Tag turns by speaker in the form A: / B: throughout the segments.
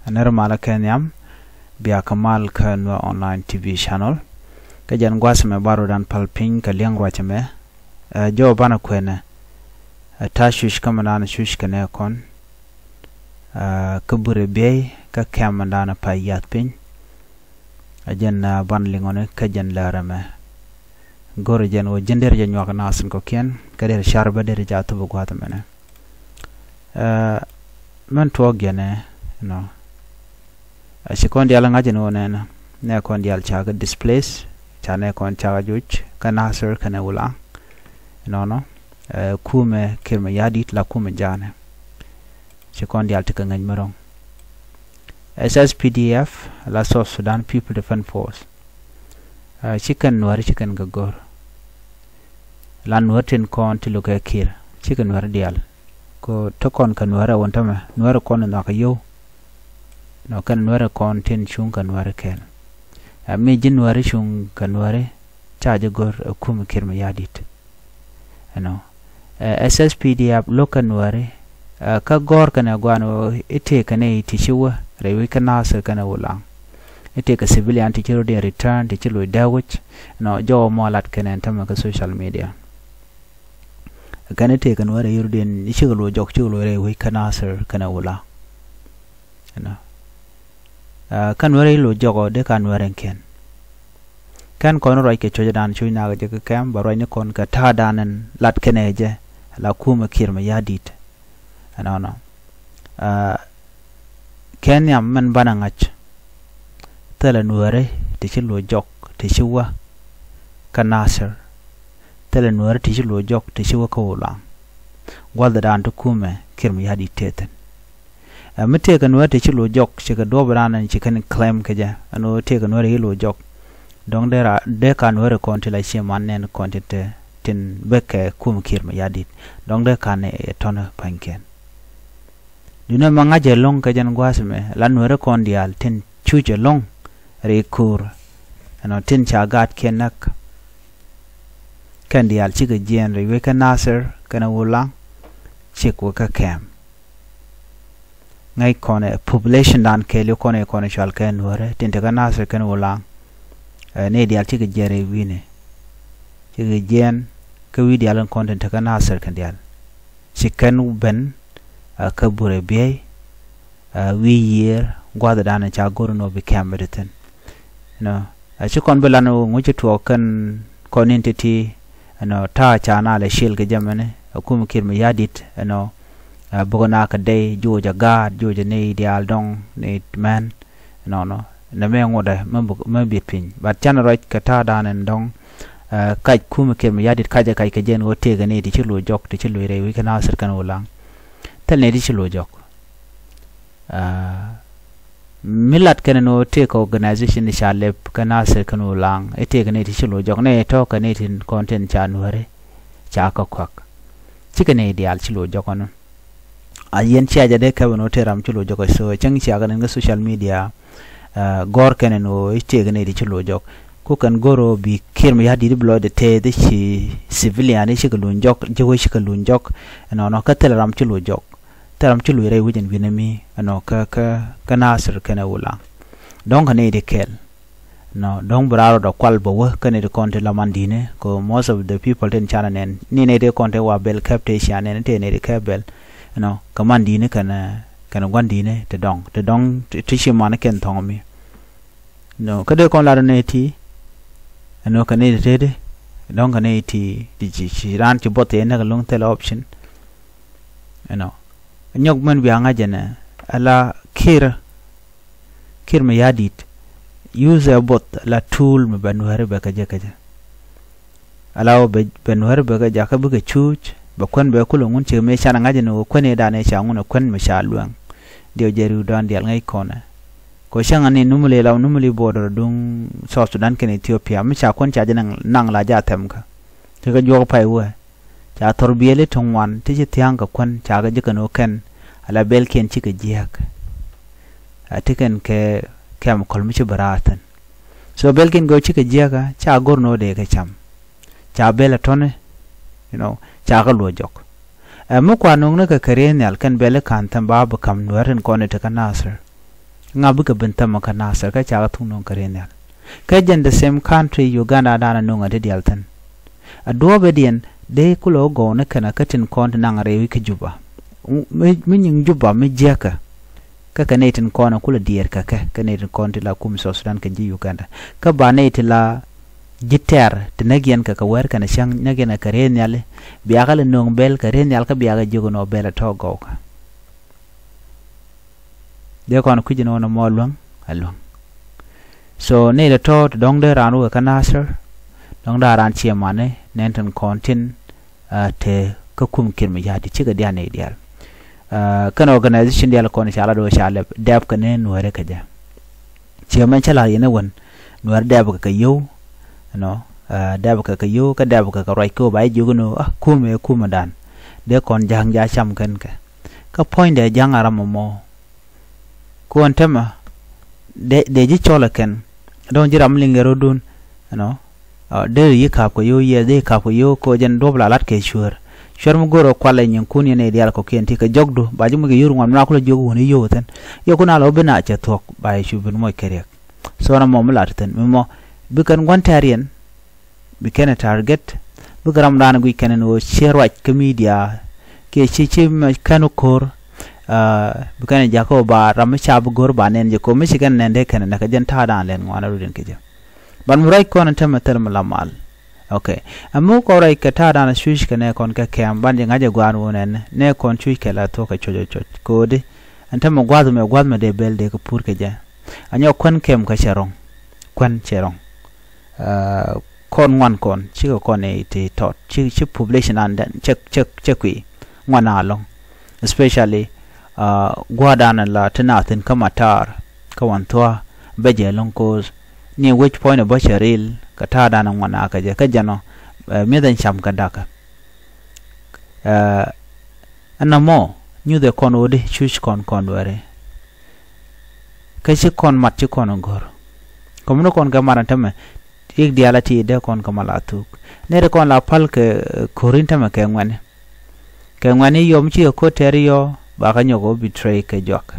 A: Nermala Kenyam Bia Kamal Kanwa online TV channel Kajan Guasme Barodan Palping Kaliang Wachame Jo Bana Kwene Tashush Kamadan Shush Kanekon Kabure Bay Ka Kamandana Payat Pin Ajan Banling on it Kajan Larame Gorijan o Gender Janwakanasan Kokian Kadir Sharba de Jatu Guatamene Mentuogene no Shikondi alangajano nena ne kondi al chaga displace chane kon chaga juch kanasir kana ulang no kume kirma yadit la kume jane shikondi al tikanga marong SSPDF la South Sudan People Defense Force chicken wari chicken gagor lan watin kon tiluka kir chicken wari dial ko tokon kan wara wontama nwara kon na kayo no kan nwara kon tin chung kan wara ken mi jin wari chung kan wara chaje gor kum kirma yadit no SSPDF lokan wari ka gor kana gwano ite kana itishiwa rewi kana sa kana ulang ite ka civilian tichiro de return tichilo dawich no jo molat kana tama ka social media kana te kan wara yurdin ishigalo jok chulo rewi kana sa kana ulang no kan wara lo jogo de kan wara ken kan kono roi ke chojadan chuina ga je kam baroi ne kon ka ta danan lat keneje la kuma kirma yadit no ken yam man banangach tela nuare te chilo jok te chiwa kanasir tela nuare te chilo jok te chiwa ko la gwalda dan to kuma kirma yadit teten mete kan wate chilo jok chika dobranan chikan claim kaja ano te kan ware hilo jok dong dera de kan ware konti la chi manen konti te tin beke kum kirma yadit dong de kan e tona panken duna manga je long kajan gwasme lan ware kondial tin chuje long re kur ano tin chagat kenak kandial chika jien re weka nasir kana wulang chikwa ka kem ngai kone population dan kele kone shal ken wore tinte kana ser ken wala ne dial tike jere wine tike jen ke wi dial content kana ser ken dial siken ben ka bure be wi year gwada dan cha goro no be kamedeten no a chikon belano nguche to kan entity no ta cha na le shil ke jamane akum kirme yadit no bogona ka day joja god joja ne dial dong ne man no na me ngoda ma bit pin bat chan right ka ta danen dong kai kuma ke mi yadit kaja kai ke jen o tega ne di chilo jok di chilo re wi kana sir kan ulang tel ne di chilo jok milat kana no take organization ni shalep kana sir kan ulang e tega ne di chilo jok ne to ka ne tin content chan wore cha ka kwak chikane dial chilo jok no ayen chaja de kabano teram chulo joko so chang chaga nga social media gor keneno ichegene di chulo jok ku kan goro bi kirma yadi di blood te de chi civilian ni shikalun jok jogo shikalun jok no ka teram chulo jok teram chulo re wujin binami no ka nasir kana wula donc ne de kel no donc braro do kwalbo wa kane de konte lamandine ko most of the people ten chananen ni ne de konte wa bel capte shanen te ne de kabel no kamandi ne kana gwandi ne te dong tishi mana ken tongomi no kade kon la ne ti no kane te de dong kane ti ji ran ti bote ne ga long tel option no nyok man bi anga jena ala kir me yadit use a bot la tool me banware ba kaja ala be banware ba kaja ka buga chuch ba kwen be kulo ngun che me chana ngaje no kwene da ne cha nguna kwen me sha luang dio jeru dan dial ngai kona ko shanga ni numule law numuli border dung South Sudan ken Ethiopia me cha kwen cha jana nang la ja tem ka te ga jo pai wa cha torbiele tongwan te je tiang ka kwen cha ga jika no ken ala bel ken chi ka jiak atiken ke kam kol mi chi baratan so bel ken go chi ka jiaka cha gor no de ka cham cha bela tone cha ga lo jok mu kwa nong na ka kare ne alkan bele kan tan babu kam nuarin kone ta kanasir ngabuka bentama kanasa ka cha thung nong karenya ka jen the same country Uganda dana nonga de dialtan adwo bedien de kulo go na kana katin kont nangare wi juba min juba mi jeka ka kanetin kona kula dier ka kanetin kont la kum so Sudan ka ji Uganda ka banet la jiter tenagian ka wer kana shang nagena karenyale biagale nong bel karenyal ka biaga jogono bela to go ka de kon kujino na molwang alwang so ne da to dong de ranu ka nasar dong da ran chi mane nenten kontin te ka kum kirmi yadi chiga dia ne dial kan organization dia la kon shala do shala dab ka ne nuare ka ja chi man chala yene won nuare dab ka yo no dab ka yo ka dab ka rai ko bai jugono kume kumadan de kon jang ja cham kan ka point de jang aramo mo kuan tema de ji chola ken don jiram lingero dun no de yi ka ko yo ye de ka ko yo ko jen dobla lat ke shur mu goro kwala nyen kun ne dial ko ken ti ka jogdo ba ji mu ge yuru ngam na ko jogu ni yo ten yo kuna lo bina cha tok ba shu bin mo kerek so na mo mlat ten mo bikan gwantarian bikan target bigram dan gu ken no share wa media ke chi kanu kor bukan jako ba ram chab gor banen je ko michigan nende kan na ka jan ta dan len ngwana rudin ke je ban murai ko nan tama tel malamal okay amu ko rai ka ta dan shush ka ne kon ka kem ban je ngaje gwan wonen ne kon chui ke la to ka chojo ko de antama gwadu me de bel de ko pur ke je anyo kon kem ka cherong kon cherong kon ngwan kon chi ko kon e ti tot chi population and check wi ngwana long especially guadana la tenatin kamatar kawantwa beje lonkos ni which point of bacharil kata dana ngwana ka je ka jano medan sham kadaka anamo nyu de kon odi chuch kon ware kashi kon mat chi kon ngor komno kon ga marantame ik dialati de kon kamalatuk ne de kon la pal ke korintama ke ngwane yom chi ko teriyo ba ka nyogo betray ke jok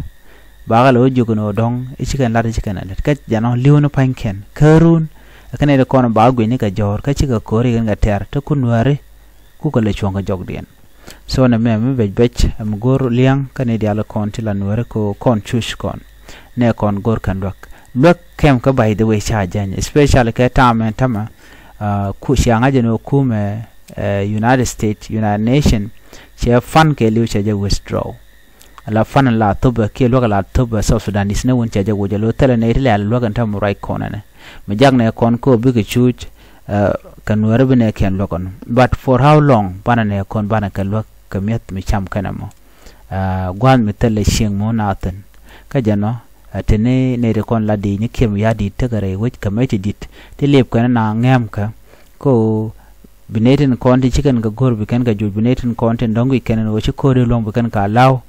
A: ba ga lo jugono dong ichikan la chikan alet ka jano liwono panken karun akane de kono ba gwe ni ka jor ka chiga kori ga ter to kunware ku ko le chonga jog dien so na me bech am gor liang kane dia la kon tila nware ko kon chush kon ne kon gor kan lok kem ka by the way cha jan especially ka tama ku shianga jeno kume United States United Nation che fan ke liu che je withdraw la fan la toba ke lo la toba South Sudan is ne won che je wo je lo tele ne ile lo kan tam right kona ne me jag ne kon ko bi ke chuch kan wore bene ken lo kon but for how long bana ne kon bana kan lo kamet mi cham kana mo gwan mi tele shing mo naten ka jano atene ne re kon la di ni kem ya di tegare wo kameti dit te lep kana na ngam ka ko binetin konti chicken ga gor bi kan ga ju binetin konti ndongi kenen wo chi ko de long bi kan ka law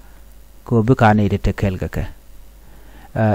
A: ko bi ka ne de tekel ga ka